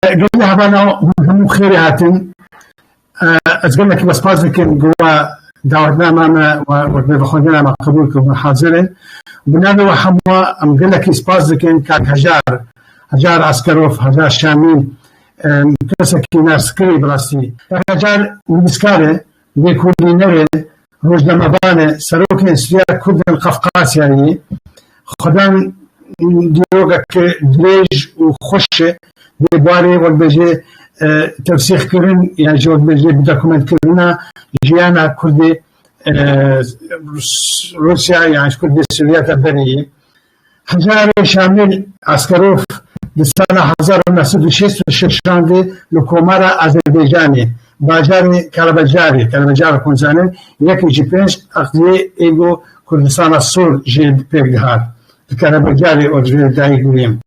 قبل هبنا هم خير هاتن أتقول لك بس بازكن جوا دعوتنا معنا وبخوندنا مع قبولكم حاضرين بنادى وحموا أم قال لك إسبازكن هجار عسكروف هجار شامين كسكي ناس كري براسي هجار مسكارة بيكولينير روجنا مبانة سروكن سويا كردن قفقاس يعني خدان ديوغا دريج وخشة بباري والبجي تفسير كرن يعني جو بجي بدوكومنت كرنا جيانا كردي روسيا يعني كردي سوريا البرية هزار شامل عسكروف لسنة 1966 لكومارا أذربيجاني باجار كلبجار كونزاني يكي جيبينش أخذي إيجو كردستان السور جيد بيردهار كلبجاري أوزويل دايقليم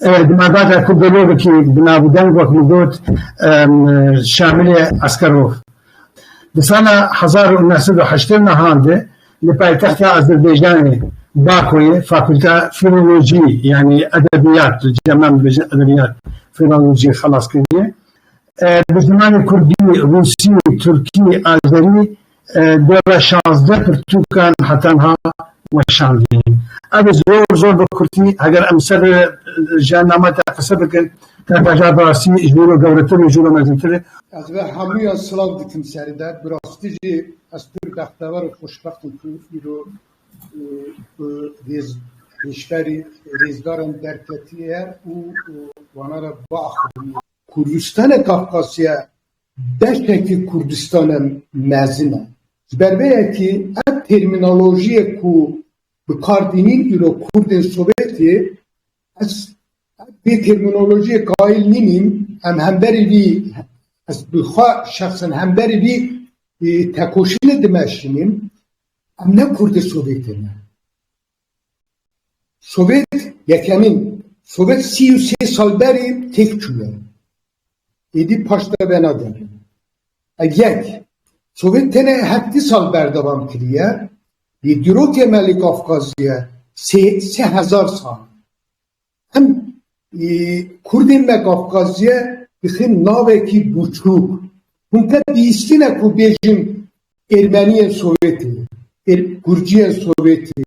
دماغات كردلو بكي بنابودان وكمدود شامل عسكروف لسنة 1980 هانده لبايتخت أذربيجاني باكوية فاكولتا فيلولوجي يعني أدبيات الجامعة أدبيات فيلولوجي خلاص كده بزمان كردي روسي تركي آذري دولة 16 برتوكان حتىها وشاندين أبي زور بكرتي أجر أمثال جانما تقصدك تبجع براسي جورو جورتر جورو مزنتر از به همه اصلاح دکم سریده براستی جی از پر بختور و خوشبختم که رو ریزدارم در کتیه و وانا را با اخوانی کردستان کافکاسیا دشتکی کردستان مزنه بربه که اب ترمینولوژی که بکاردینین ایرو کردن سوبیتی از به ترمینولوژی قائل نیم همبری بی از بخواه شخصا همبری بی تکوشین دمشقیم ام نه کرد سوویت نه سوویت یکمین سوویت 33 سال بری تک چونه ایدی پاشتا بنادر یک سوویت تنه 7 سال بردوام کریه دیروک ملی کافکاسیه 3000 سال هم کردین به کافکاسیه بخیم ناوه کی بوچوک ممکن بیستینه که بیجیم ارمنی سوویتی گرجی سوویتی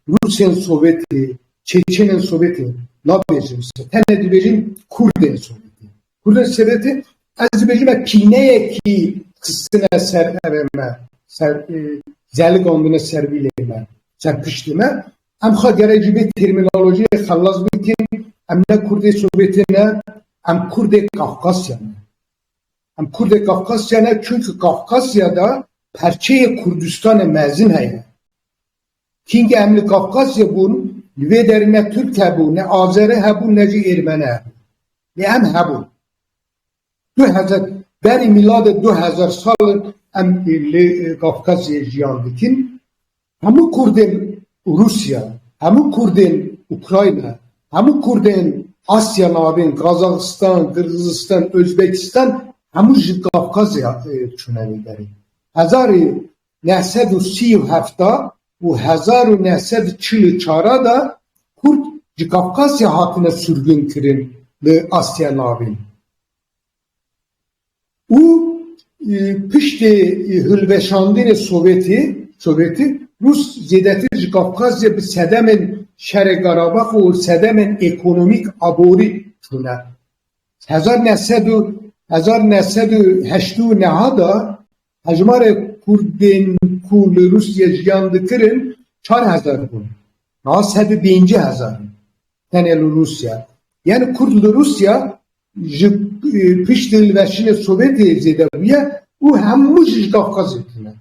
روسین سوویتی چچن سوویتی نبیجیم تنه دی بیجیم کردین سوویتی کردین سوویتی از بیجیم کینه کی قصدنا سر ارمه سر زلی گاندونه سر بیلیمه سر پشتیمه ام خواه گره به ترمینولوژی خلاص بکن ام نه کرد سوویتی نه ام کرد کافکاسیا نه ام کرد کافکاسیا نه çünkü Kafkasya'da parçayı Kurdistan mezin heye. Kingi emli Kafkasya bun, ve derine Türk hebu, ne Azeri hebu, ne Ermeni hebu. Ne em hebu. 2000, beri milad 2000 sal em Kafkasya jiyan dikin. Hemu Kurdin Rusya, hemu Kurdin Ukrayna, hemu Kurdin Asya nabin, Kazakistan, Kırgızistan, Özbekistan, hemu Kafkasya çuneni derin. 1937 و 1944 da Kurd Kafkasya hatine sürgün kirin li Asya navin. U pişti hülveşandine Sovyeti Rus zedeti Kafkasya bi sedemin Şerq Qarabağ و sedemin ekonomik abori çune. 1989 da hacmar Kurdin kul Rusya jiyan dikirin 4000 bun. Nasıl 5000. Tenel Rusya. Yani Kurd Rusya piştil ve şimdi Sovyet zedeviye u hemmuş Kafkasya'tına.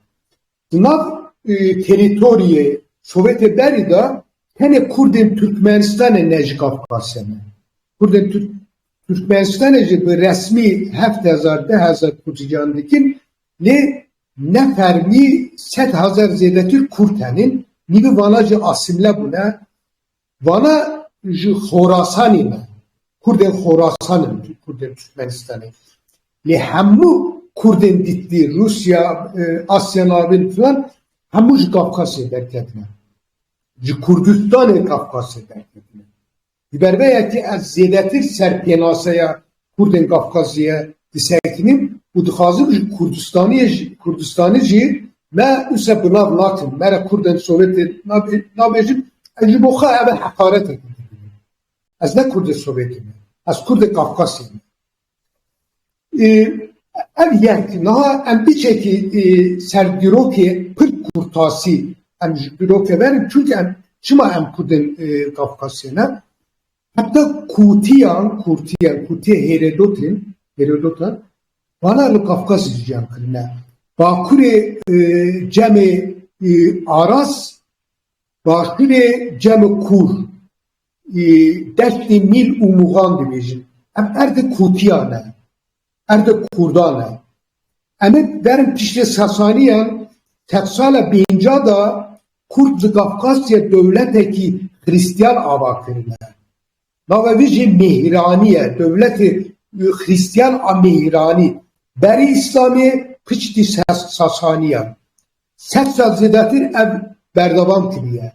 Sınav teritoriye Sovyet berida tene Kurdin Türkmenistan'e nej Kafkasya'na. Kurdin Türkmenistan'e bir resmi 7000 Kurd jiyan dikin ne fermi 7000 zedetir Kurtenin nibi vanacı asimle buna vana Khorasan'ı mı? Kurdin Khorasan'ı Kurdin Türkmenistan'ı. Ne hemmu Kurdin gitti Rusya, Asya nabin falan hemmu Kafkasya derketme. Kurdistan'ı Kafkasya derketme. برای که از زیادتی سرپناسه کردن کافکاسیه دیسکتیم و دخوازم کردستانی جیر ما اوسه بناب ناتم مرا کردن سوویت نابجیم اجی بخواه اوه حقارت کنیم از نه کرد سوویتیم از کرد کافکاسیم ev yek naha em biçeki serdirokê pir kurtasî em ji birokê verin çünkü em çima em Kurdên Kafkasyê ne hatta Kûtiyan Herodotan bana li Kafkasê ciyan kirine Bakurê cemê Aras Bakurê cemê Kur deştê Mîl û Mugan dibêjin em erdê Kûtiyan ne ارد کردانه اما برم پیش ساسانیان تقسال بینجا دا کرد کافکاسیا دولته کی خریستیان آوا کرنه ناویجی مهرانیه دولت خریستیان مهرانی بری اسلامی پشتی ساسانیان 100 سال زیادتر ev berdabam kiriye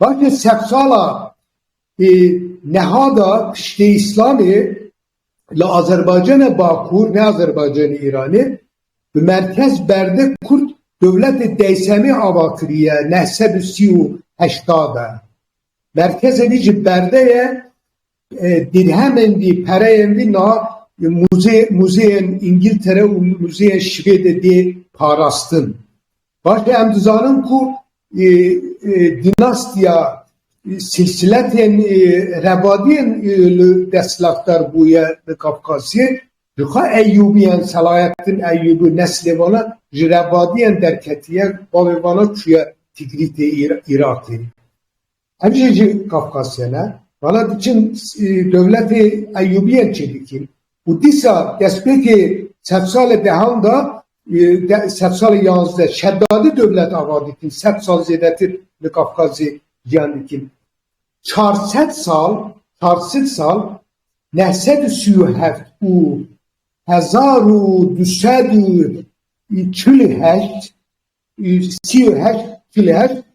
bakın 100 sala nehada pişti İslami La Azerbaycan Bakur ne Azerbaycan İran'ı bir merkez berde Kürt devlet deysemi avakriye nehseb siu heştada merkez evici berdeye dirhemen di pereyen di na muzeyen İngiltere u muzeyen Şvede di parastın başka emdizanın ku dinastiya silsiletin revadiyen destlaktar buya Kafkasya Rıha Eyyubiyen Salahattin Eyyubi neslevana revadiyen derketiye bavevana çuya tigrite Irak'ı Ayrıca Kafkasya'na bana için devleti Eyyubiyen çevikin bu disa despeki sefsal dehanda sefsal yazda şeddadi devlet avadikin sefsal zedetir Kafkasya yandikin 400 sal 937 u 1248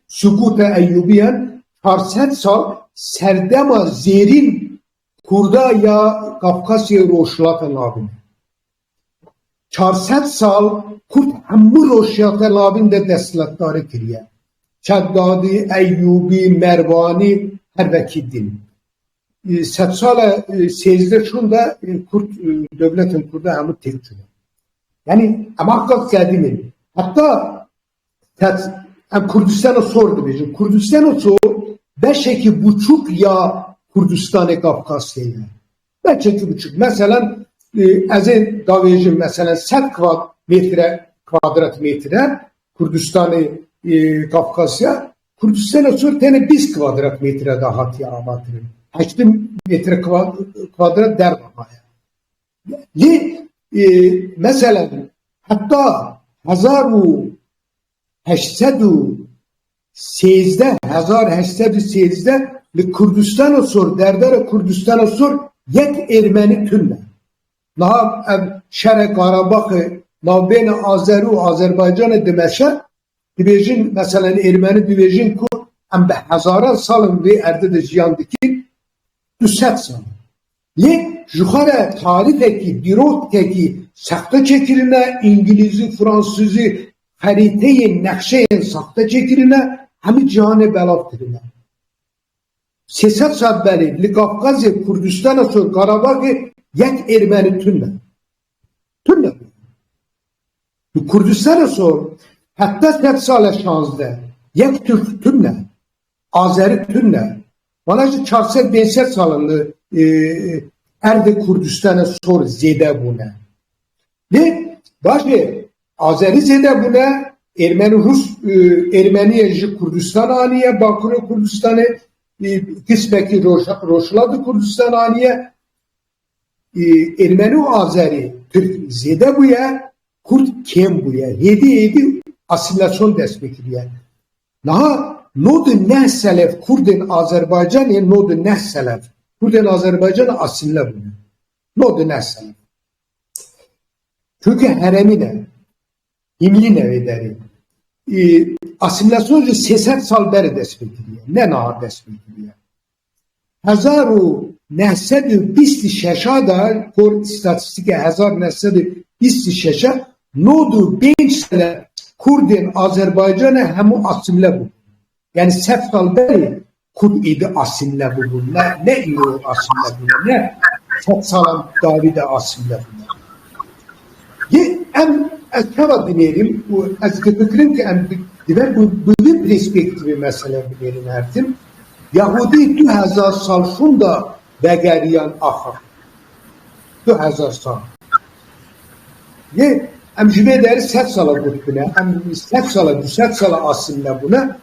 sukut-ı Eyyubiyen 400 sal serdema zerin Kurda ya Kafkasya roşlatın abine 400 sal Kurt hemmi roşlatın abinde deslatları kiriye Çaddadi, Eyyubi, Mervani her vakittin. 100 sala sezde şunda Kurt devletin Kurda hemmi tekçüler. Yani ama hakikat kedimin. Hatta Kurdistan'a sordu bizim. Kurdistan'a sor 5,5 ya Kurdistan'a Kafkasya'ya. 5,5. Mesela azin davayıcım mesela 100 kvadrat metre Kurdistan'a Kafkasya Kurdistan'a sor tane 20 kvadrat metre daha hatiye amatırın. 8 metre kvadrat der babaya. Mesela hatta 1813 Kurdistan'a sor derdara Kurdistan'a sor yek Ermeni tünne. Naha şere Karabak'ı navbeyne Azeru Azerbaycan'ı demeşe dibêjin mesela Ermeni dibêjin ku em bi hezaran salin vê erdê de jiyan dikin 200 sal. Lê ji xwe re tarîfekî dîrotekî sexte çekirine İngilîzî, Fransızî xeriteyên nexşeyên sexte çekirine hemî cihanê belav kirine. 300 sal berê li Kafkasyê Kurdistan'a sor Karabakê yek Ermeni tünne. Tünne. Kurdistan'a sor hatta 100 sala 16 yek Türk tünne. Azeri tünne. Bana 400-500 salınlı erde Kurdistan'a sor zede buna. Ve başka Azeri zede buna Ermeniye Kurdistan aniye Bakure Kurdistan'ı kısmeki Roşladı Kurdistan aniye Ermeni Azeri Türk zede buya Kurt kim buya. Yedi asimilasyon destekliyor. Naha nodu ne selef Kurdin Azerbaycan'ı nodu ne selef. Kurdin Azerbaycan'ı asimle bunu. Nodu ne selef. Çünkü heremine İmli nevederi asimilasyoncu 80 sal beri destekliyor. Ne naha destekliyor. 1926 da kor istatistik 1926 nodu 5 sene Kurdin Azerbaycan'a hemu asimle bu. Yani sefkal beri Kurd idi asimle bu. Ne iyi o asimle bu. Ne sefsalan Davide asimle bu. Em kava dinleyelim. Az fikrim ki em bu perspektifi mesele bilelim ertim. Yahudi 2000 sal şunda begeriyan ahır. 2000 sal. Ye em jibe deri set sala gutbine. Em set sala asimle buna.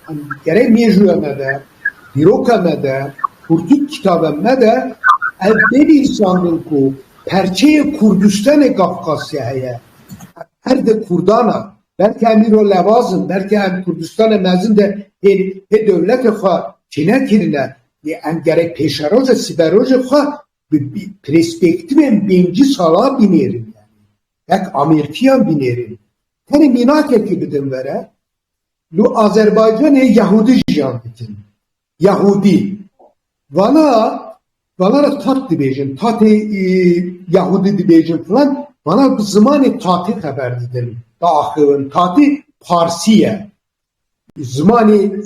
Em gerek mecruemede, birokemede, Kurtük kitabemede evvel insanın ku perçeye Kurdistan'e Kafkasya'ya her de Kurdana belki emir o levazın belki em Kurdistan'a mezun de devlet-i kha çine kirine em gerek peşaroja siberoja kha bir perspektifin birinci sala binerim yani. Ek Amerika'ya binerim. Hani minak ekibidim vere lu Azerbaycan'e Yahudi jiyan bitin. Yahudi. Bana tat dibêjin, tatê Yahudi dibêjin falan, bana zamanê tatê xeber didin. Da axivin, tatê Parsi ye. Zamanê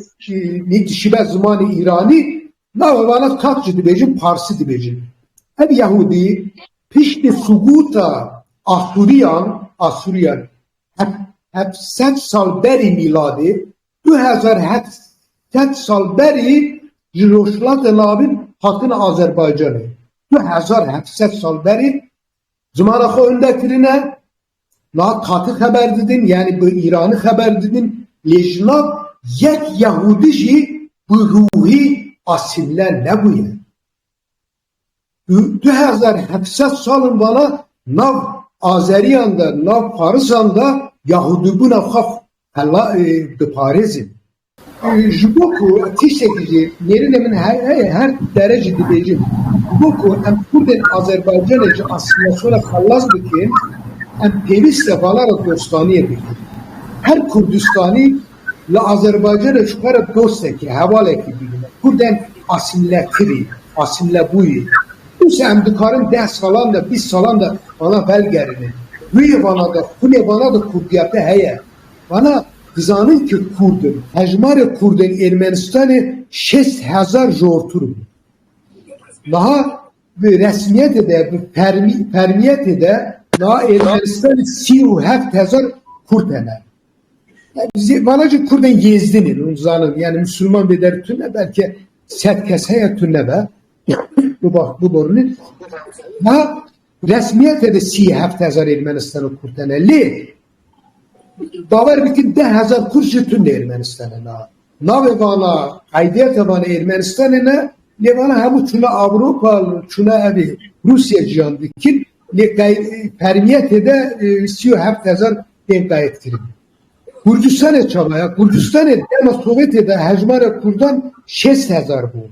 nîtişibe zamanê İranî, bana tatçı dibêjin, Parsi dibêjin. Ev Yahudi, piştî suguta Asuriyan, hep 100 sal berî miladê, 2007 sal berî ji Rojhilatê navîn hattına Azerbaycan'ı. 2700 sal beri zamana xo önde kirine la tatı haber dedin yani bu İran'ı haber dedin lejnab yek Yahudi ji bu ruhi asimler ne bu ya? 2700 salın bana nav Azeriyan'da nav Farisan'da Yahudi buna haf hella de Paris'in. Jiboku tiştekici yerin her derece dibeci. Jiboku em Kurdin Azerbaycan'ı aslında sonra kallas bikin em pevisle balara dostaniye bikin. Her Kurdistani la Azerbaycan'ı çıkarıp dosteki, hevaleki bikin. Kurdin asimle kiri, asimle buyi. Bu em dikarın 10 salan da 20 salan da bana belgerini. Büyü bana da, kune bana da Kurdiyatı heye. Bana kızanın ki Kurdun, hecmar Kurdun Ermenistan'ı 6000 jortur. Daha bir resmiyet de, bir permiyet de, daha Ermenistan'ı 37,000 Kurd ener. Yani bana Kurdun yezdinin, uzanın, yani Müslüman bederi tünne, belki set keseye tünne be, bu borunun. Daha resmiyet de 37,000 Ermenistan'ı Kurd ener. Davar bikin 10,000 kurşu tün Ermenistan'a. Nave bana, aidiyet bana Ermenistan'a, ne bana hem çuna Avrupa, çuna evi Rusya cihan dikin, ne permiyet ede 37,000 den gayet kirin. Gürcistan'a çabaya, Gürcistan'a dema Sovyet'e hecmara Kurdan 6000 bu.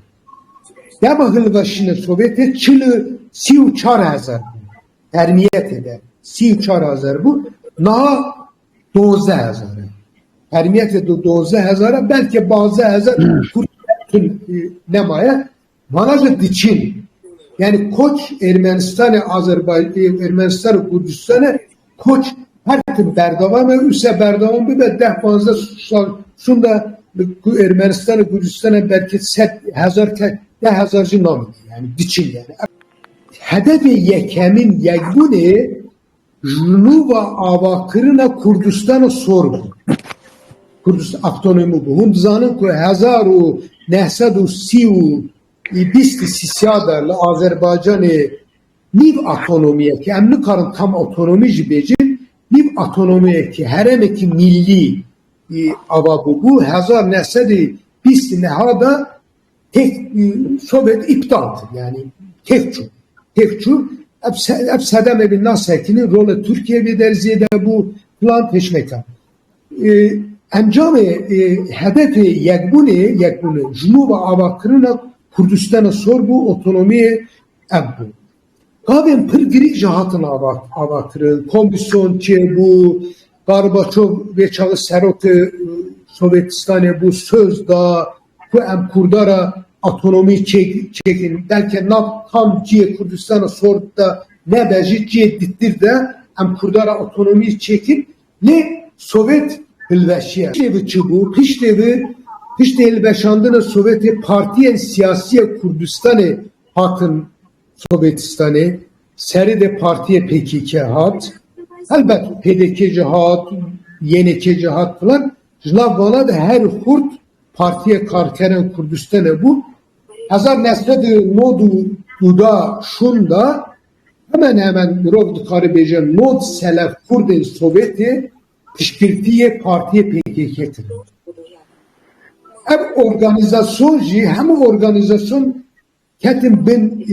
Dema hılvaşını Sovyet'e çılı 34,000 bu. Permiyet ede 34,000 bu. Naha 12,000. Permiyet 12,000 belki bazı hazar Kürt'ün nemaya manajı diçin. Yani koç Ermenistan'ı Azerbaycan, Ermenistan'ı Gürcistan'ı koç her türlü berdavam ve üse berdavam bir de 10 şunda Ermenistan'ı Gürcistan'a belki 10,000 namı yani diçin yani. Hedefi yekemin yegbuni Junuva avakırına Kurdistan'ı sordu. Kurdistan avtonomi bu. Hunduzanın ku 1930 Azerbaycan'ı niv avtonomiye ki emni karın tam avtonomi jibecin niv avtonomiye ki heremeki milli avabu bu 1920 nehada tek Sovyet iptaldır yani tekçu hep Saddam Ebin Nasr'ın rolü Türkiye ve ziyade bu plan peşmeka. Encamı hedefi yekbuni Junuba avakırına Kurdistan'a sor bu otonomiye ebbu. Kavim pırgiri cihatına avakırın komisyon ki bu Gorbaçov ve Çağı Serok'u Sovyetistan'a bu söz da bu em Kurdara otonomi çekin derken tam ciye Kurdistan'a sorup da ne beci ciye dittir de hem Kurdara otonomi çekin ne Sovyet hilveşiye. Piştevi çubuğu, piştevi hilveşandına Sovyet partiyen siyasiye Kurdistan'ı hatın Sovyetistan'ı seri de partiye PKK hat. Elbette PDK cihat, YNK cihat falan. Jlavana da her Kurt partiye karkeren Kurdistan'ı bu. Hazar nesnedir nodu duda şunda hemen Mirov Karabeycan nod selef Kurdin Sovyeti pişkirtiye partiye PKK'tir. Hem organizasyon hem organizasyon ketin bin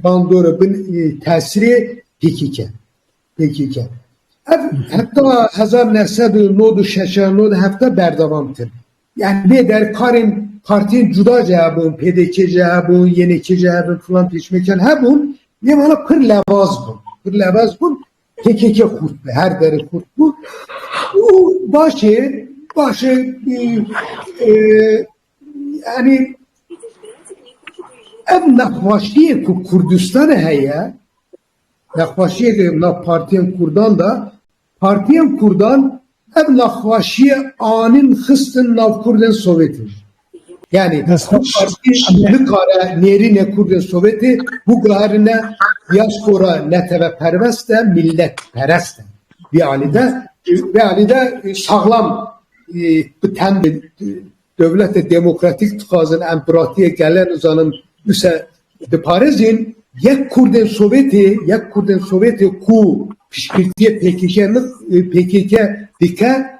bandora bin tesiri PKK. Hatta hazar nesnedir nodu şeşer nodu hafta berdavamtır. Yani ne der karin partiyen cuda cevabın, PDK cevabın, YNK cevabın falan peşmeken hebun, ne bana pır levaz bu. Pır levaz bu, PKK kurt be, her deri kurt bu. Bu başı yani ev nakvaşiye Kurdistan'ı heye, nakvaşiye de partiyen kurdan da, partiyen kurdan ev nakvaşiye anın hıstın navkurden Sovyetidir. Yani parti kare neri ne Kurdin Sovyeti bu garine diaspora ne teve perveste millet pereste bir halde sağlam bütün devlete demokratik tıkazın empiratiye gelen uzanın üse de Paris'in yek Kurdin Sovyeti ku pişkirtiye PKK dike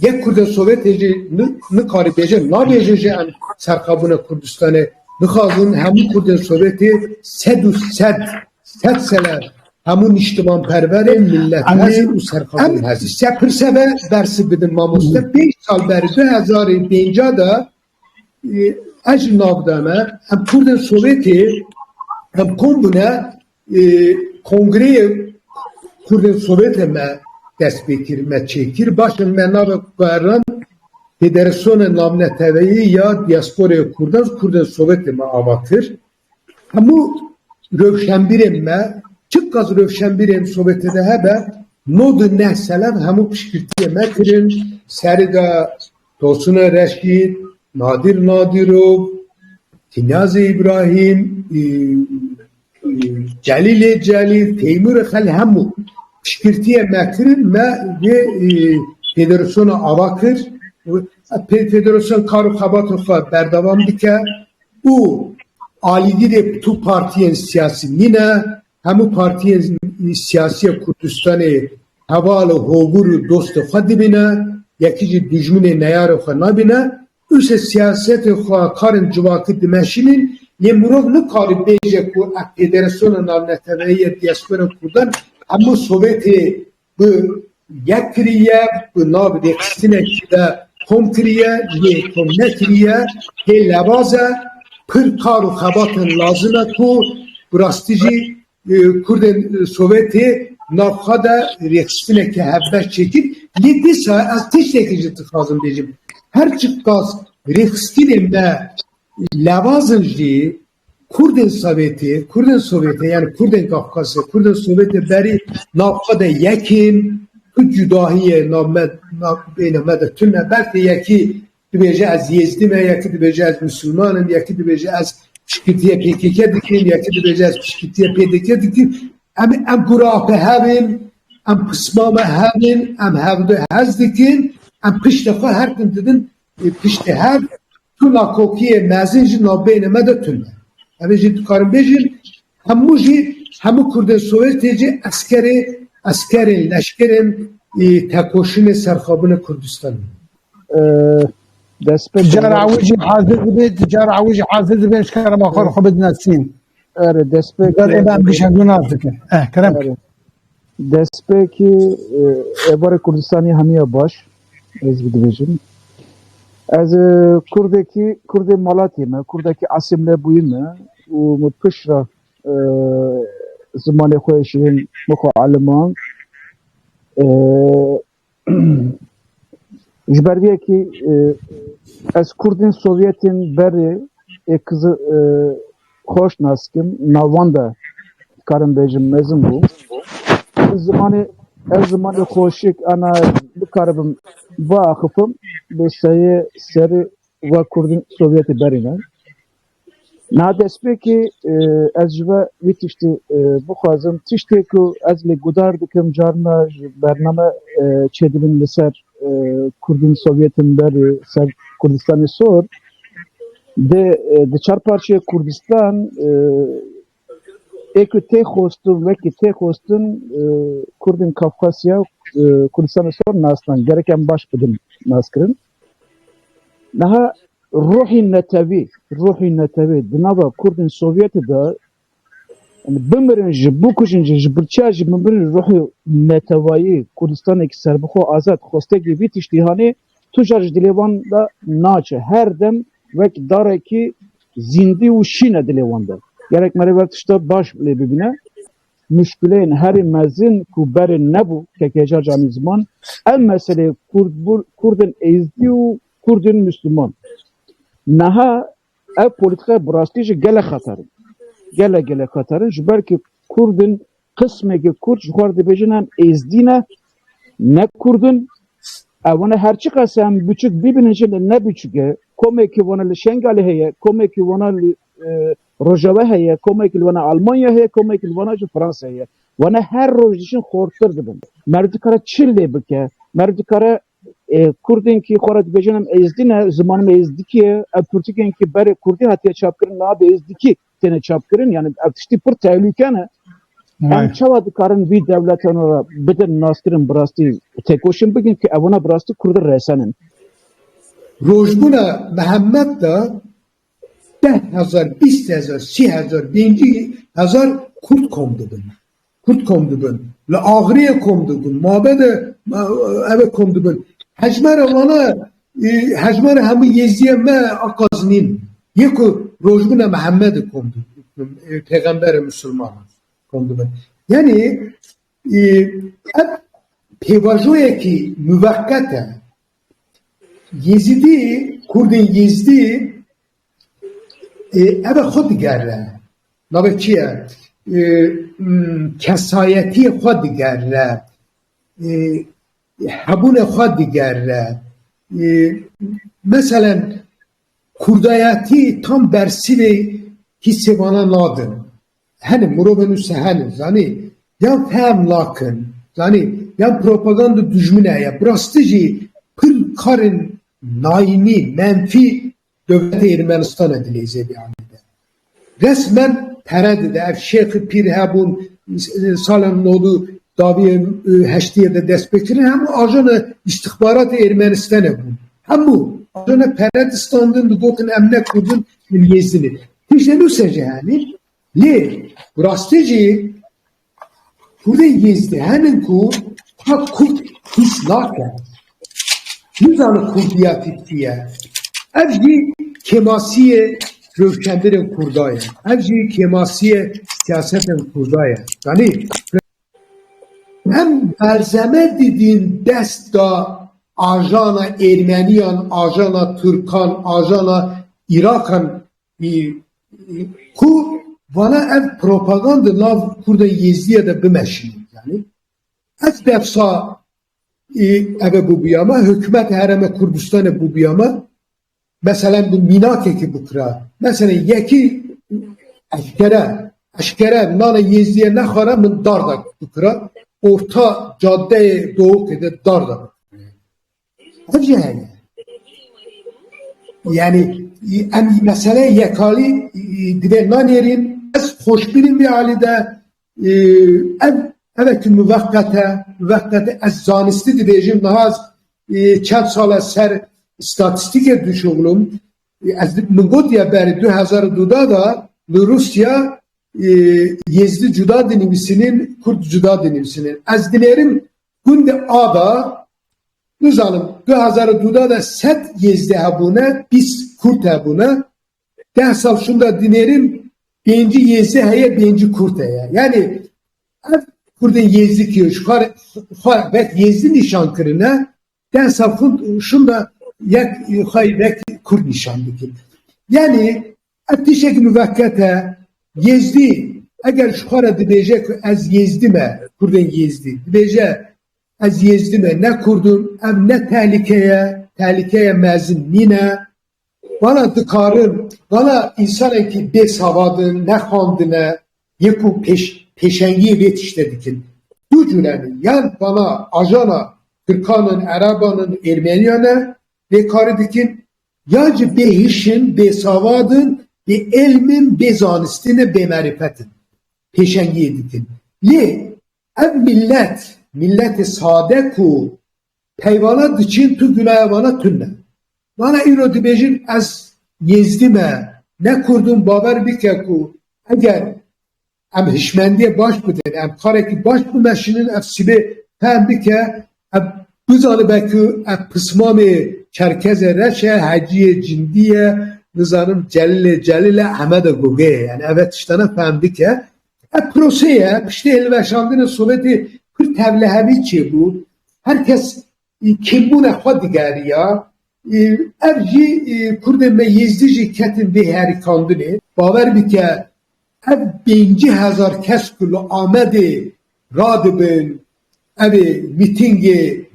yek Kurdin Sovyeti ne karibece ne bejece en serkabına Kurdistan'ı ne kazın hem Kurdin Sovyeti sed seler hemun iştiman pervere millet hazır u serkabın hazır. Sepirseve dersi bidin mamusta 5 sal beri 2005'de da navdame hem Kurdin Sovyeti hem kombuna kongreye Kurdin Sovyeti me dest bekir, çekir. Başın menabı kuarran Federasyonu namne teveyi ya diasporaya Kurdin Sovyeti me avatır. Hamu rövşenbirem me çıkkaz rövşenbirem Sovyeti de hebe nodu nehselem hamu pişkirtiye me kirin serida Tosuna Reşit, Nadir Nadirov, Tinaz İbrahim, Celil, Teymur Khal hamu pişkirtiye mekirin ve federasyona avakır. Federasyon karu kabatı berdavam dike. U alidi de tu partiyen siyasi nine hamu partiyen siyasi Kurdistan'ı havalı hovuru dostu khadibine yakici dijmune neyarı khanabine üse siyaseti karın civakı dimeşinin ye murov ne karı beyce ku federasyona navneteveyi diaspora kurdan ama Sovyeti bu yakriye bu nav dekstine de komkriye ye komnekriye he lavaza pır karu kabatın lazına ku brastici Kurdin Sovyeti nafhada rekstine ke hebbe çekip 7 saat az teşekkücü tıkazım diyeceğim. Her çıkkaz rekstine de lavazıncı Kurdin Sovyeti yani Kurdin Kafkası, Kurdin Sovyeti beri nafhada yekin bu cüdahiye nabbeyneme tünne belki yeki dibece az Yezdime, yeki dibece az Müslümanım, yeki dibece az pişkirtiye PKK dikin, yeki dibece az pişkirtiye PDK dikin. Em gurape hevin, em pısmame hevin, em hevde hez dikin, em piştefa her gün dedin, pişte her tuna kokiye mezinci nabbeyneme de tünne. Em jid karın bejir, hemu Kurdin Sovyetici askerin, leşkerin tekoşini serkabını Kurdistan. تجار عوجي حاضر بيت تجار عوجي حاضر بين شكر ما خور خبز ناسين دسپک إمام بيشهدون نازك كلام دسپک ابار کردستانی همیه باش از بدویجن از کرد مالاتی ما کردکی عاصمه بویمه و متپشرا زمان خویشین مخو علمان Jberviye ki ez Kurdin Sovyet'in beri kızı hoş naskim navanda karın bejim mezun bu. Ez zamanı hoşik ana bu karabım bu akıfım ve seri ve Kurdin Sovyet'i berine. Nadespeki ez jve vitişti bu xwazim tiştê ku ez lê gudar dikim carna ji bername çêdibin li ser Kurdên Sovyetên berê ser Kurdistanê sor di çar parçeyê Kurdistan ê ku tê xwestin wekî tê xwestin Kurdên Kafkasya Kurdistanê sor nastan gereken baş bidin naskirin. Daha ruhi netevi di nava Kurdên Sovyetê de bimirin ji bu kuşin ji birçîya ji bimirin ruhi netewayî Kurdistanekî serbixwe azad xwestekî vî tiştîhanê tu jar ji dilê wan de naçe her dem wek darekî zîndî û şîn e dilê wan de gerek merê tişta baş lê bibîne müşkileyên herî mezin ku berê nebû kekeca canî ziman em meselê Kurdên êzdî û Kurdên Müslüman naha ev politika birastî ji gelek xeterin gelek xeterin ji ber ku Kurdên qismekî Kurd ji xwe re dibêjin em êzdî ne Kurdin ew her çi qas em biçûk bibînin jî ne biçûk e komekî wana li Şengalê heye komekî wana li Rojava heye komekî li wana Almanya heye komekî li wana ji Fransa heye wana her roj dişin xortir dibin mer dikare çi lê bike mer dikare Kurdên ki xwe re dibêjin em êzdî ne zimanım êzdîkî ye ev pirtûkên ki berê Kurdî hatiye çapkirin niha bi êzdîkî têne çapkirin yani ev tiştî pir tehlike ne em çawa dikarin vî devletan re bidin naskirin birastî têkoşîn bikin ki ew wana birastî Kurdî resenin. Rojbûna Mihemmed da 10,000, 20,000, 30,000, 50,000 Kurd kom dibin. Li Agiriyê kom dibin, mabede ev kom dibin. Hejmera wana hejmera hemû Yezdiye me aqazînin. Yekû Rojbûna Mihemmedê kom dibin. Peygamber Müslüman kom dibin. Yani ev pêvajoyekî müvekket e. Yezidî, Kurdên Yezidî ev xwe digere. Navê çi ye? Kesayetiyê xwe digere. Hebûnê xwe digere. Meselen Kurdayetî tam bersivê hissê wana nadin. Hene mirovên wisa hene zanî yan fehm nakin. Zanî yan propaganda dijmin heye. Birastî jî pir karên naînî, menfî devletê Ermenistanê dilê zêbiyanî de. Resmen pere dide. Ev Şêxi Pîr hebûn salên nodû daviyê heştiyê de dest pê kirin hemû ajana istihbaratê Ermenistanê bûn. Hemû ajana pere distandin digotin em ne Kurdin em Yêzdinê. Tiştê nû jî henî lê birastî jî Kurdên Yêzdî henin ku ha Kurd his nake. Nizanı Kurdiyatî diye. Ev jî kemasiyê rewşendirên Kurda ye. Ev jî kemasiyê siyasetên Kurda ye. Yani em berzeme didin dest da ajana Ermeniyan, ajana Türkan, ajana Irakan ku vana ev propaganda nav Kurda Yezdiye de bimeşin. Yani ev defsa eve bu biyama hükümet hereme Kurdistan'e bu biyama mesela bu minakeki bu kıra mesela yeki eşkere nane Yezdiye ne khara min darda bu kıra orta cadde doğu kede darda acı yani mesela yekali dibe nanerin ez hoşbirin bir halde evet müvekkate ez zanisti dibêjim nihaz çend sala ser statistike düşoğlum ez min gotiye beri 2002 da li Rusya Yezdi cuda dinimsinin Kurd cuda dinimsinin ez dilerim günde ada nizanım 2002 da set Yezdi hebune biz Kurd hebune 10 sal şunda dilerim birinci Yezdi heye birinci Kurd heye yani Kurdên Yezdi ki ve Yezdi nişan kirine dersa şunda یک خیلی کرد نشان بکن یعنی اتیشک müvekkete Yezdi eğer şu kara dibece ki az yezdime kurdun yezdi dibece az yezdime ne kurdun ev ne tehlikeye mezun nine bana dıkarın bana insan ki besavadın ne kandine yeku peşengiye yetiştirdikin bu cüleni yan bana ajana Türkanın, Arabanın, Ermeniyan'a ve karıdikin yacı behişin, besavadın ve elmin, bezanistine, bemarifetin. Peşengi edikin. Li, ev milleti sade ku, peyvala dıçın tu günahı bana tünne. Bana irodi bejin az yezdime, ne kurdun baber bike ku, eğer em hişmendiye baş bidin, em kareki baş bimeşinin efsibi hem bike, Bizanı belki pısmami Çerkeze reçe haciye cindiye nizanım celile Ahmet'e goge yani evet işte ne fehmdi ki proseye işte elveşandının Sovyeti bir tevlehevi çi bu herkes kim bu nefha digeri ya evci kurdeme yezdici ketin bir herikandını baver bir ki ev 5000 kes kullu Ahmet'i radibin evi mitingi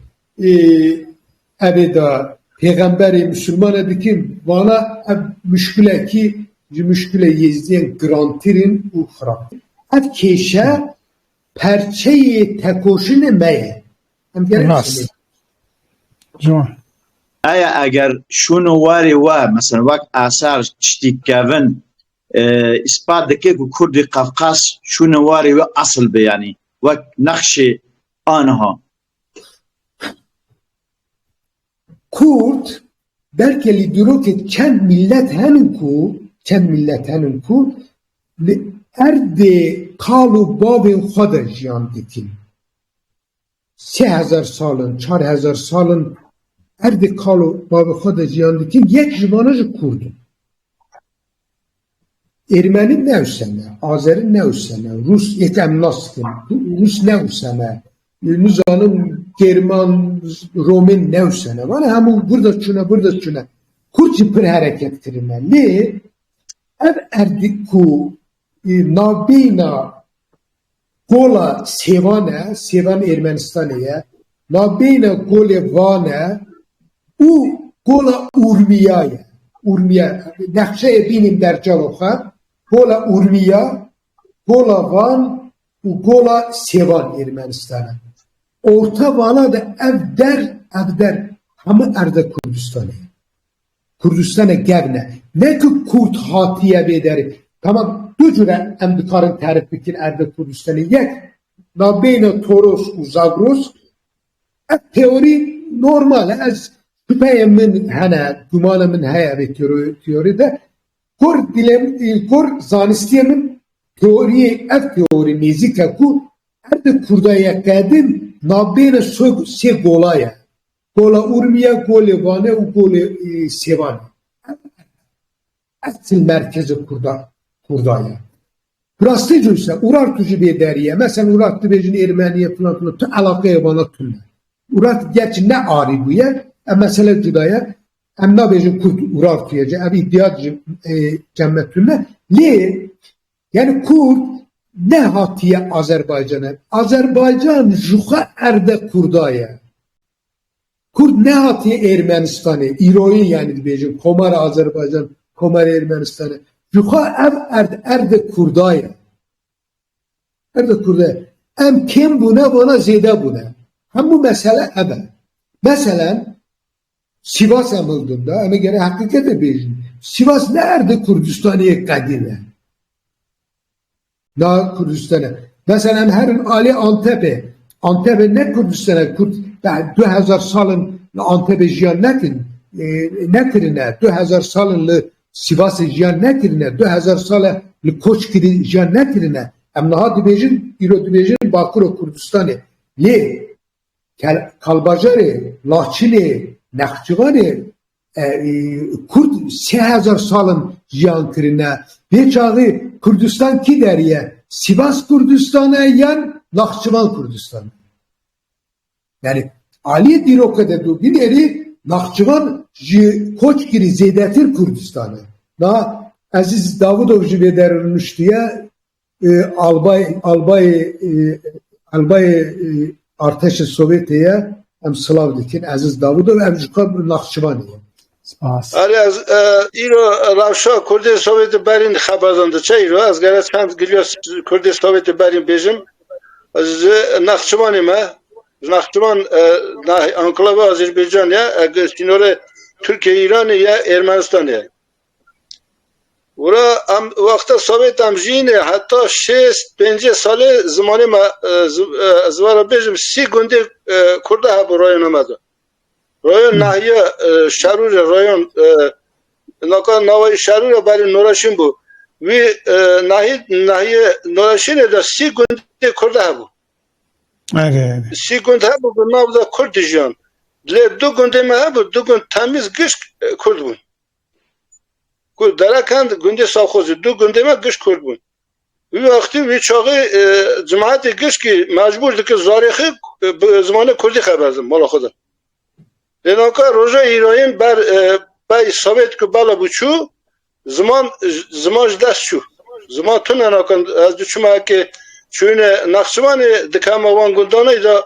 da peygamberi Müslüman dikin bana müşküle ki müşküle yezdiyen grantirin u xrab. Ev keşe perçeyi tekoşini meye. Nas. Aya eğer şunu var mesela bak asar çtikavın ispat dike ku Kurdi Kafkas şunu var ve asıl be yani ve nakşi anha Kurt belki liduro ki çend millet henin ku erde kalu babin xoda jiyan dikin 3000 salın 4000 salın erde kalu babin xoda jiyan dikin yek jivanajı kurdu Ermeni ne usene Azeri ne usene Rus yetem nasıl Rus ne usene Nizanın German, Romen ne usene var ama burada çuna kurci bir hareket kirime li ev erdik ku nabina gola sevan Ermenistan'ya nabina gole vane u gola urmiya nakşeye binim dercaloha gola urmiya gola van u gola sevan Ermenistan'a Orta vana da evder ama erde Kurdistan'a gevne. Ne ki Kurt hatiye bederi. Tamam dü cüre emdikarın tarif bikin erde Kurdistan'a yek. Nabeyne Toros u Zagros teori normal. Az şüpheyemin hene, gümanımın heye ve teoride Kur zanistiyemin teori nezike ku erde Kurdaya kadın Nabene se golaya. Gola urmiya, gole vane, gole sevane. Asıl merkezi Kurdaya. Burası ise Urar tucu bir deriye. Mesela Urar tübecin Ermeniye falan tu alakaya bana tülle. Urar geç ne ari bu yer? Mesela cudaya. Emna bejin Kurt Urar tüyece. Ev iddia cemmet tülle. Li yani Kurt ne hatiye Azerbaycan'a? Azerbaycan juha erde Kurdaya. Kurd ne hatiye Ermenistan'a? İroyin yani diyeceğim. Komar Azerbaycan, Komar Ermenistan'a. Juha erde Kurdaya. Erde Kurdaya. Em kim buna bana zede buna. Hem bu mesele ebe. Mesela Sivas emildinde ama gene hakikate bejim. Sivas nerede Kurdistan'a kadine? Na Kurdistan'a. Mesela herin Ali Antep'e. Antep'e ne Kurdistan'a? 2000 salın Antep'e jiyan nekirine. 2000 salın Sivas'e jiyan nekirine. 2000 salın Koçkiri jiyan nekirine. Emnaha dibejin, İro dibejin Bakuro Kurdistan'a. Li Kalbajari, Lahçili, Nakhçıvani Kurd 3000 salın jiyan kirine. Bir çağı Kurdistan ki deriye Sivas Kurdistan'a yan Nakhçıvan Kurdistan. Yani Ali Diroka'da da bineri Nakçıvan koç giri Zeydetir Kurdistan'ı. Na Aziz Davudov jibederilmiş diye albay arteşi Sovyetiye em Slav dikin Aziz Davudov em jukab Nakçıvan'ı. آره از ایرو روشا کردی سوویت برین خبردانده چه ایرو از گره چند گلیاس کردی سوویت برین بیجم از نخچمانی ما نخچمان انکلاو آذربایجان یا سینور ترکیه ایران یا ارمنستان یا ورا وقتا سوویت هم جینه حتی 6-5 ساله زمانی ما زوارا بیجم 30 گنده کرده ها برای نماده رایون ناحیه شرور رایون ناکان نوای شرور برای نوراشین بود وی ناحیه نوراشین دا 30 گنده کرده ها بود 30 گنده ها بود ناو دا کرد جیان لی 2 گنده ما ها بود 2 گنده تمیز گشت کرد بود درکند گنده ساخوزی 2 گنده ما گشت کرد بود وی وقتی وی چاقی جماعت گشت که مجبور دکه زاریخی زمان کردی خبرزم مالا خودم لناکا روژا ایران بر سوویت که بالا بچو زمانش دست شو زمان تو نناکن از دوچما که چون نقشمان دکم وان گندانه دا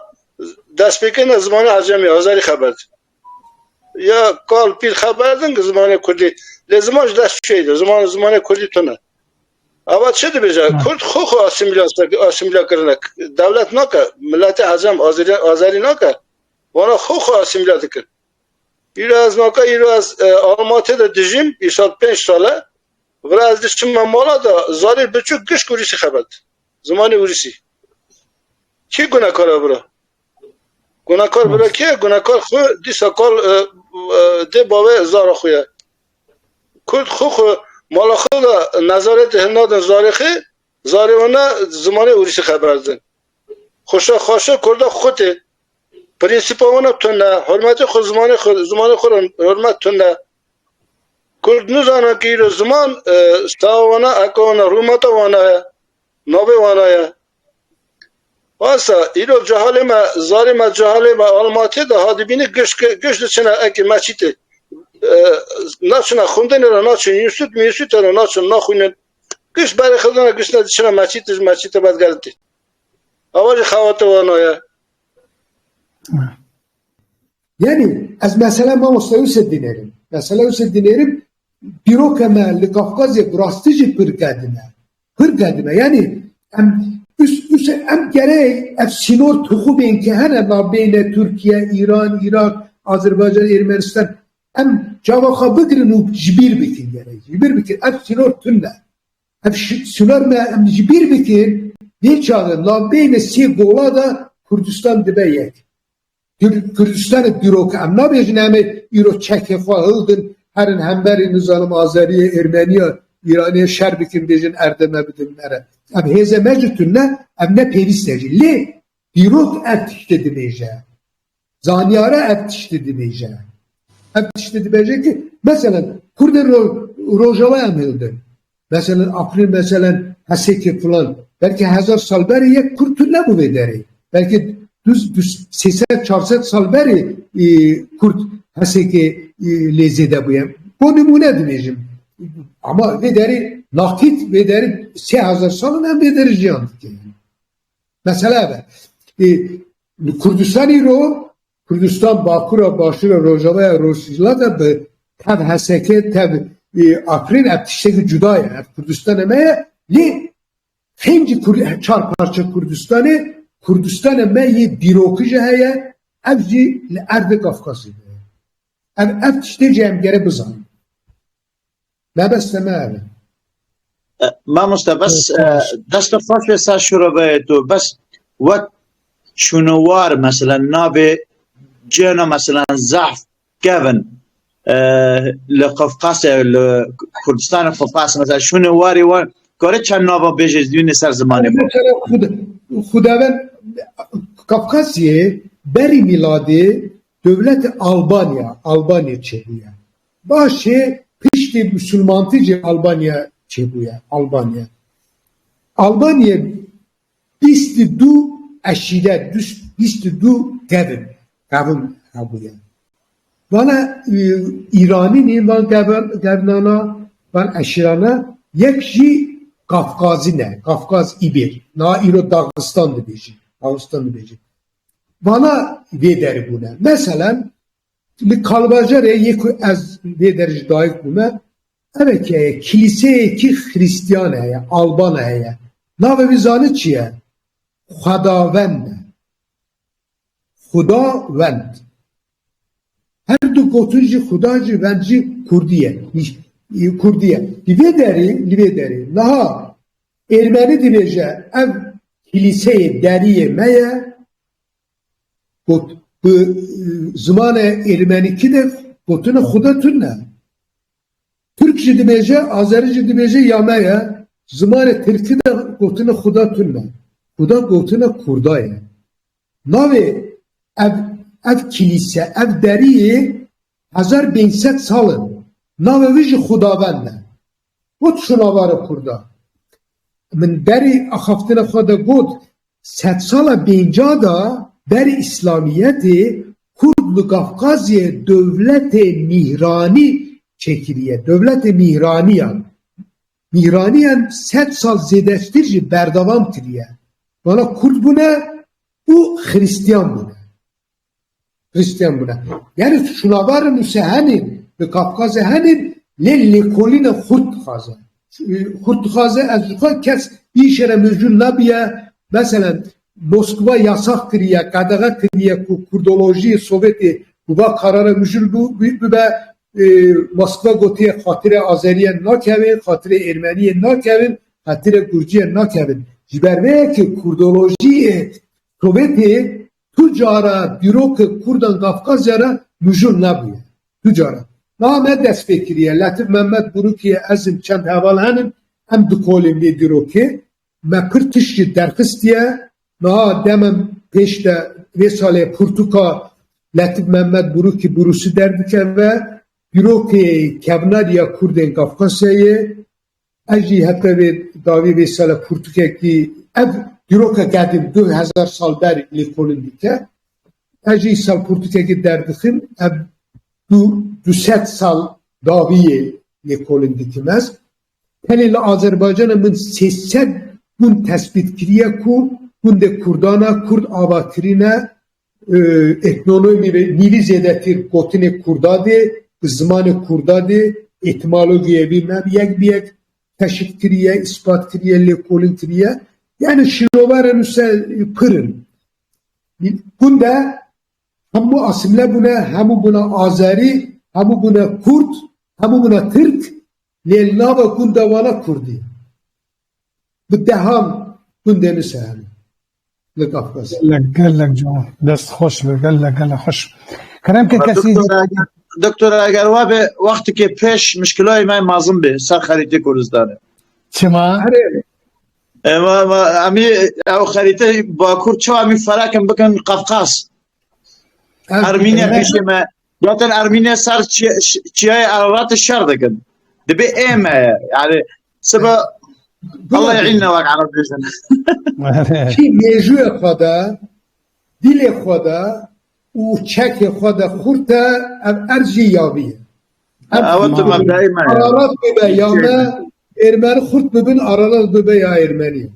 دست بکنه زمان عجمی آذری خبرد یا کال پیر خبردن که زمان کردی لزمانش دست شویده زمان کردی تو نه اما چه دی بجا کرد خو اسیمیلا کرنه دولت نکه ملت عجم آذری نکه وانا خو اسیمیلا کرد ایرو از ناکا ایرو از آلماتی دا دیجیم 5 ساله و از دیشم مالا دا زاری بچو گشت کوریسی خبرد زمان اوریسی کی گناهکار برا گناهکار برا کی گناهکار خو دیسا کال دی باوه زارا خویه کرد خو مالا خود نظارت هنادن زارخی زاری وانا زمان اوریسی خبردن خوشه کرده خودی پرینسیپ وانا تونه حرمت خود زمان خود حرمت تونه کرد نزانه که ایرو زمان ستا وانا اکا وانا رومتا وانا نابه وانا واسه ایرو جهالی ما زاری ما جهالی ما آلماتی ده هادی بینی گشت چنه اکی مچیتی ناچنه خوندن را ناچن میوسوت را ناچن نخونن گشت برای خودنا گشت چنه مچیتی باید گردی آواج خوات وانا Yani az mesela ma Mustafa dinerim. Mesela dinerim bürokama li Kafkasya brastıcı pırgadına. Yani em gerek sinor tuğu ben ki hene nabeyne Türkiye, İran, Irak, Azerbaycan, Ermenistan em cavaka bıkırın u jibir bikin gerek. Jibir bikin. Em sinor tünne. Em sinor me em jibir bikin bir çağın nabeyne si gola da Kurdistan dibe yek. Kürdistan'ı büroka em nabejin eme İro çekefa hıldın herin hemberi nizanım Azeriye, Ermeniye, İraniye şerbikin bejin erdeme bidimlere. Em heze mecutünne em ne peristeci. Le bürok ertişte dimeyce. Zaniyara ertişte dimeyce. Ertişte dimeyce ki mesela Kurdin Rojava em hıldın. Mesela April mesela Haseki falan. Belki 1000 sal beri yek Kurtun bu vederi. Belki düz 300-400 sal beri Kurt Haseki lezede bu yem. Bu numune demeyeceğim. Ama vederi nakit vederi 3000 salın hem vederi cihandık. Mesela Kurdistan Bakura, Başura, Rojava'ya, Rosijla da tev Haseki, tev April ebtişteki cudaya. Kurdistan emeye li hemci çar parça Kurdistan emeye birokıcı heye evci li Erdi Kafkası'ydı. Ebtişte cemgere bizan. Ne besleme evi. ما مستر بس دست فاش سا شربه تو بس وقت شنوار مثلا نابه جنا مثلا ضعف كيفن لقفقاس لكردستان قفقاس مثلا شنواري وان كره چند نابه بجز دین سر زمانه خداوند Kafkasya beri miladi devlet Albanya çebuya. Başı pişti Müslümantıcı Albanya çebuya. Albanya bisti du eşilet, bisti du gevin. Kavim habuya. Bana İran'ı ne ben gavnana ben eşirana yekji Kafkazı ne? Kafkaz İbir. Na İro Dağıstan'dı beji. Dağıstan'dı beji. Bana vederi buna. Mesela li kalbacare yeku az vederi daik buna. Evet ki kiliseye ki Hristiyan heye, Alban heye. Na ve bizanı çiye? Xudavend. Xudavend. Her du gotunci Xudacı venci Kurdiye. Kurdiye. Livederi. Naha Ermeni dibece ev kiliseye deriye meye bu zamanı Ermeniki de gotuna Xuda tunne. Türkçe dibece, Azerice dibece yameye zamanı Türkçe de gotuna Xuda tunne. Xuda gotuna Kurdaya. Navi ev kilise, ev deriye 1500 salın. Navi vici Xudavende. Got şuna varı Kurda. Min deri axaftına Xuda got 100 sala benca da deri İslamiyeti Kurdlu Kafkazya devleti Mihrani çekiriye. Devleti Mihraniyan. Mihraniyan 100 sal zedestirci berdavam kiriye. Bana Kurd buna, bu Hristiyan buna. Hristiyan buna. Yani şuna varı müsehenin ve Kafkazya henin للكلنا خرد خازه خرد خازه از کس بیشتر مجبور نبیه مثلا مسکو yasak kiriye قدغه kiriye کردولوژی سوویتی و قرار مجبور به مسکو گوتی خاطر آذریه نکردن خاطر ارمنی نکردن خاطر گرجی نکردن جبرمه که کردولوژی سوویتی تجارا بیروک کردان قفقاز را مجبور نبیه تجارا Name dest fikriye, Latif Mehmet Burukiye ezim çend hevalhanin hem dukolim li diroki me pırtışçı derkistiye na demem peşte vesale Portuka Latif Mehmet Buruki burusu derdike ve diroki kevnariya Kurden Kafkasya'yı eji hatta ve davi vesale Portuka ki ev diroka geldim 2000 sal ber li kolin dike eji sal Portuka ki derdikim ev du 100 sal daviye yekolun dikmez. Hele Azerbaycan'a min 300 gün tespit kiriye ku günde Kurdana, Kurd avatirine etnoloji ve nili zedetir gotine Kurdade, zamanı Kurdade, etimolojiye bilmem yek teşvik kiriye, ispat kiriye, yekolun kiriye. Yani şirovarın üstü pırın. Günde hem bu asimle buna, hem buna Azeri, hem buna Kurd, hem buna Türk, lelnava kundavala Kurdi. Bu deham kundeni sehani. Lekafkas. قال جو دست خوش قال لك خوش كلام كثير دکتر اگر وا به وقتی که پیش مشکلای من مازم به سر خریطه کردستانه شما اما امی او خریطه با کرد چه امی فراکم بکن قفقاز ارمینیا پیش ما zaten Ermeniye sar çiyaya ararat şer dekin. Dibe eme yani sebep Allah ya'inna vak Arabistan. Ki mevzuya kadar dile kadar u çeke kadar kurta erci yabi. Evet tamam daima. Ararat bebe yana Ermeni kurt bebin ararat bebe ya Ermeni.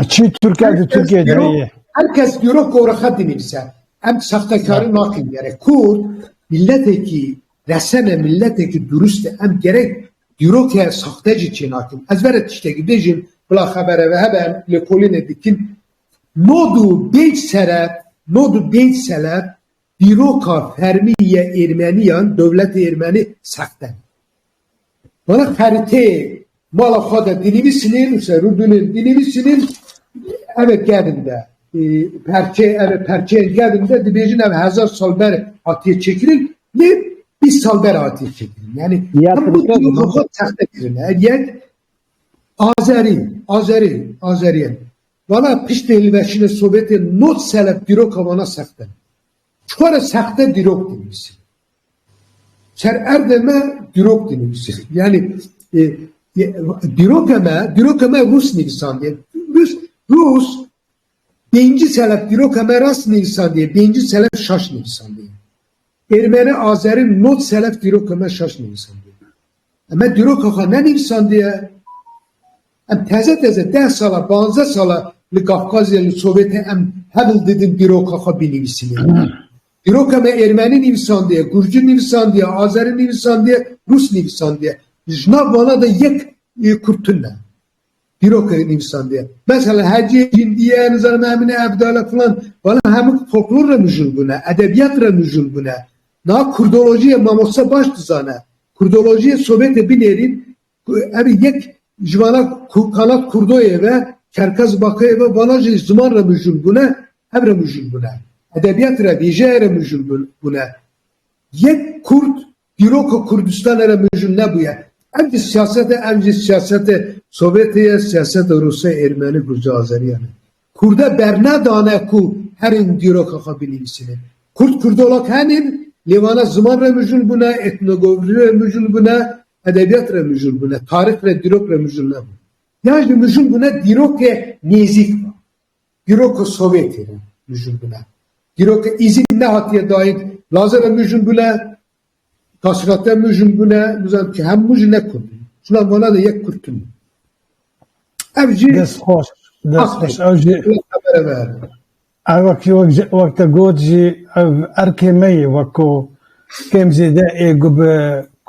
Çi Türkiye'de herkes diyor ki oraya dinimse. Hem sahtekarı nakil gerek. Kurd milleteki resene milleteki dürüst hem gerek diyor ki sahteci için nakil. Ezberet işte gideceğim bula habere ve hemen lekoline dikin nodu beş serep diyor ki fermiye Ermeniyan devlet Ermeni sahte. Bana harite mala khoda dinimi sinir Rudun'un dinimi sinir evet geldiğinde perçe geldiğinde dibecin ev 1000 sal ber atiye çekilir ne bir sal ber atiye çekilir. Yani bu çok sahte kirin. Yani Azeriyen. Bana pişte hilveşine Sovyet'in not selep dirok havana sahte. Çuara sahte dirok dinimisin. Ser erdeme dirok dinimisin. Yani dirok eme Rus nisan diye. Rus Birinci selef dirok hemen rast nisan diye. Birinci selef şaş nisan diye. Ermeni Azeri not selef dirok hemen şaş nisan diye. Ama dirok kaka ne nisan diye. Em teze 10 sala 15 sala li Kafkasya li Sovyet'e em hebil dedim dirok kaka binivisini. Dirok hemen Ermeni nisan diye, Gürcü nisan diye, Azeri nisan diye, Rus nisan diye. Jnav bana da yek kurtunla. Dirok nisan diye. Mesela Hacı Hindiye, Nizam Emine Evdala falan bana hem folklorla müjül buna, edebiyatla müjül buna. Na Kurdolojiye mamosa baş dizana. Kurdolojiye Sovyet'e binerin evi yek jivana kanat Kurdoye ve Kerkaz Bakı'ya ve Balajı zamanla müjül buna, evre müjül buna. Edebiyatla vijere müjül buna. Yek Kurt, Dirok Kurdistan'a müjül ne bu ya? Emci siyasete Sovyetiye, siyasete Rusya, Ermeni, Gürcü, Azeri yani. Kurda berna dane ku herin Dirok akabilisini. Kurt olak henin, Livana zaman remüjül buna, etnografi remüjül buna, edebiyat remüjül buna, tarih ve Dirok remüjül ne bu? Yani remüjül buna Dirok'e nezik var. Dirok'e Sovyetiye remüjül buna. Dirok'e izin ne hatiye dair, Lazar remüjül buna, tasiratta müjün buna, güzel ki hem müjün ne kurdu. Şuna bana da yek kurtun. Evci, دست خوش اوجی habere verdi. وقتی وقت گوجی ارکمی وکو کم زیده ایگو به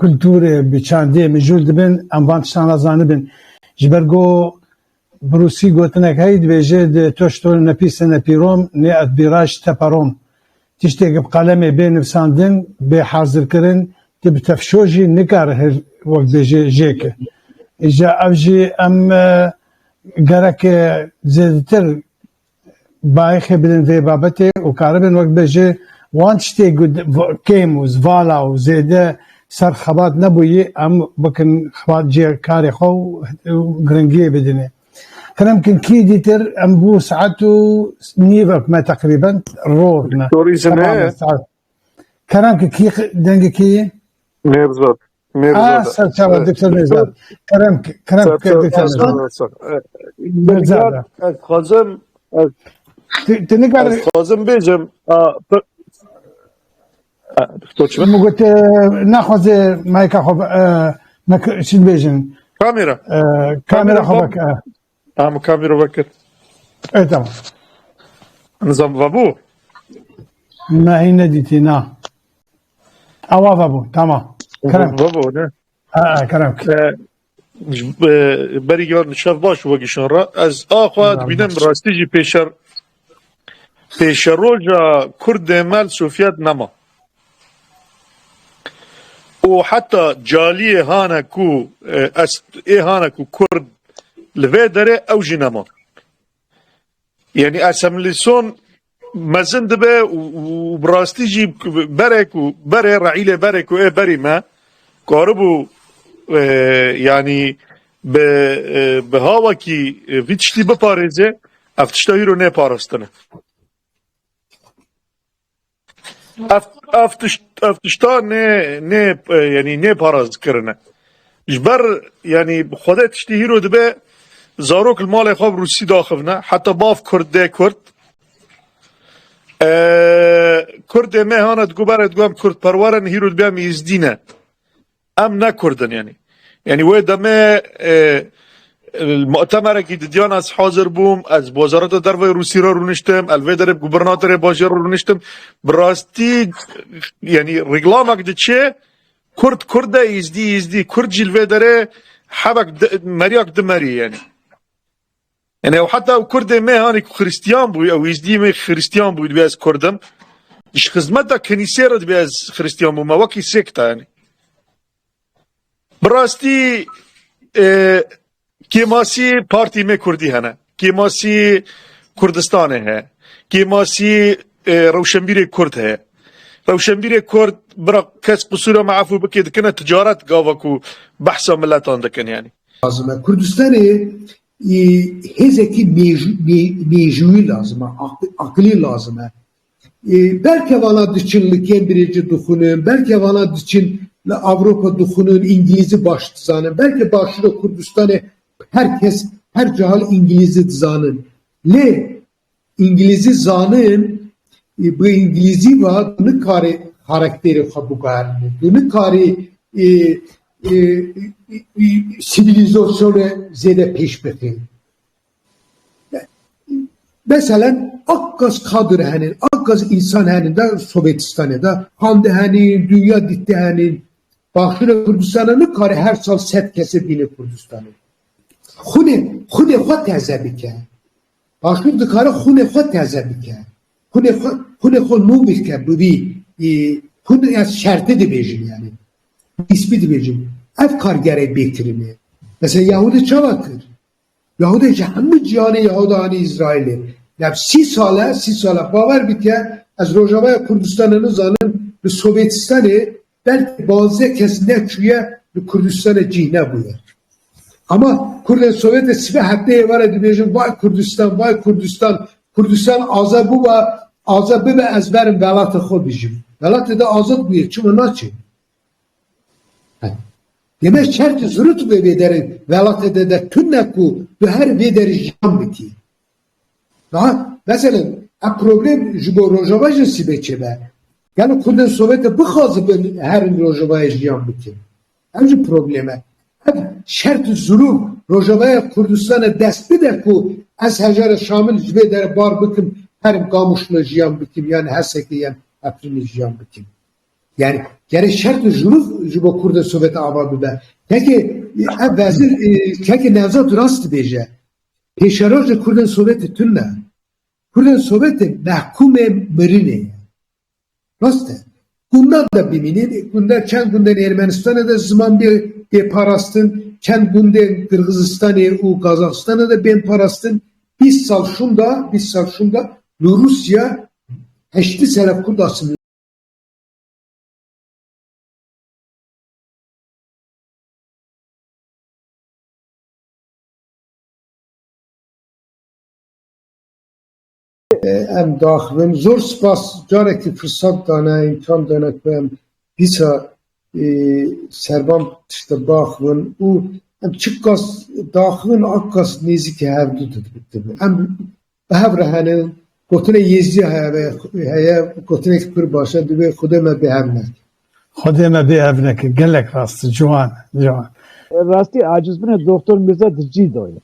کلتور بچانده مجول دبن اموان شان زانبن جبرگو بروسی گوتنک هید بیجه توشتول نپیس نپیروم نه ادبیراش تپروم تشتیگ بقلم بین نفساندن به حاضر کرن تب تفشوجی نکار هر وقت بیجه جیکه اجا اوجی ام گرک زیدتر بايخ بدن في بابته وكاربن وقت بيجي وانشتي قد كيموز فالا وزيده سر خبات نبوي ام بكن خبات جي كاري خو غرنجيه بدني كان يمكن كي ديتر ام بو ساعته نيفك ما تقريبا رورنا توريزم ايه كان يمكن كي دنجي كي ميرزات سر شباب دكتور ميزات كان دكتور ميزات خازم تنقل خازم بيجم دكتور شباب قلت ناخذ مايك اخو شو بيجن كاميرا كاميرا خبك كاميرا بكر اي تمام نظام بابو ما هي نديتي نا اواف ابو تمام كلام بابو نه كلامك بریگار نشاف باش وگیشان را از آخواد بینم راستی جی پیشر روجا کرد مال سوفیت نما و حتی جالی هانا کو هانا کو کرد لوی داره او جی نما یعنی اسملیسون مزند به و براستی جی بره رعیل بره کو بری ما کاربو yani به هوا کی ویچتی بپارزه افتشتایی رو نه پارستنه افتشتا نه یعنی نه پاراز کرنه جبر یعنی خودت تشتی رو دبه زاروک المال خواب روسی داخل نه حتی باف کرده کرد کرد مهانت گوبرت گوام کرد پروارن هیرو دبه میزدینه ام نکردن یعنی و دمه المؤتمر که دیدیان از حاضر بوم از وزارت درو روسی را رونشتم الویدر گوبرناتور باجر رو رونشتم براستی یعنی رگلامک چه کرد ازدی کرد جلویدره حبک مریاک دمری یعنی و حتی کرد مهانی که خریستیان بود او ازدی می خریستیان بود بیاز کردم اش خدمت کنیسه را بیاز خریستیان بود ما وکی سکتا براستی کیماسی پارتی میں کردی ہے نا کیماسی کردستان ہے کیماسی روشنبیر کرد ہے روشنبیر کرد برا کس قصور معفو بکید کنه تجارت گاوکو بحثا ملتان دکن یعنی Lazım. Kürdistan'ı hezeki mecui lazım. Akli lazım. Belki bana dışınlık birinci dukunun, belki bana dışın Avrupa dukunun İngiliz'i baştızanın, belki başlığı Kürdistan'ı herkes, her cahil İngiliz'i dizanın. Le, İngilizce zanın bu İngilizce var bunu kari karakteri kabul karnı. Bunu kari sivilizasyonu zede peş bekliyor. Mesela akkas kadr hanin, akkas insan hanin de Sovyetistan'da da handı hanin, dünya ditti hanin. Bakşına Kürdistan'ın kari her sal set kesip yine Kürdistan'ın. Xune xwe teze bike. Bakşına dikare xune xwe teze bike. Xune xwe nû bike bivî. Xune ez şerti dibêjin yani. İsmi dibêjin. Ev kargerê bêkirine. Mesela Yahudi çava kir. Yahudi hemû ciyanê Yahudanî İsrailê. Yani 30 sale bawer bike ez Rojavaya Kurdistan'ını zanın li Sovyetistan'ı belki bazı kes neçüye li Kurdistan'a cihne buyur. Ama Sovyet'e sibe hatta var edibêjin vay Kurdistan, vay Kurdistan. Kurdistan azabı ve azabı ve ezberim velatı xwe bijim. Velatı da azad buyur. Çünkü naçı? Demek şerti zürüt ve vederin velatı da tünne ku bu her vederi jam biti. Daha mesela problem jibo Rojavajın sibe çebe. Yani Kurdistan Sovyet'e bu xazı ben her Rojavajı jam biti. Önce probleme. Şert zulüm Rojavaya Kurdistan'a dest bide ku ez hecer şamil jibe der bar bikim herim kamuşla jiyan bikim yani her sekiyen aprini jiyan bikim. Yani gere şert zulüm jibe Kurda Sovyet'e ava bibe. Peki vezir peki Nevzat rast beje. Peşaraj Kurda Sovyet'e tünne. Kurda Sovyet'e mahkume mirine. Rast. Bunlar da biminin, bunlar çend günden Ermenistan'a da zaman bir parastın, çend günden Kırgızistan'a, u Kazakistan'a da ben parastın. Biz sal şunda, Rusya, heşti seraf kurdasın. Em daxilin zor spas carekî fırsat dane imkan dane ku em dîsa serban tişte daxilin û em çi qas daxilin ak qas nêzîkî hevdû dibî. Em bi hev re henin gotinê Yêzî heye gotinekî pir baş e divê Xwedê me bêhev neke. Xwedê me bêhev neke gelek rast ciwan. Rastî aciz bine Doktor Mirza Dicî doye.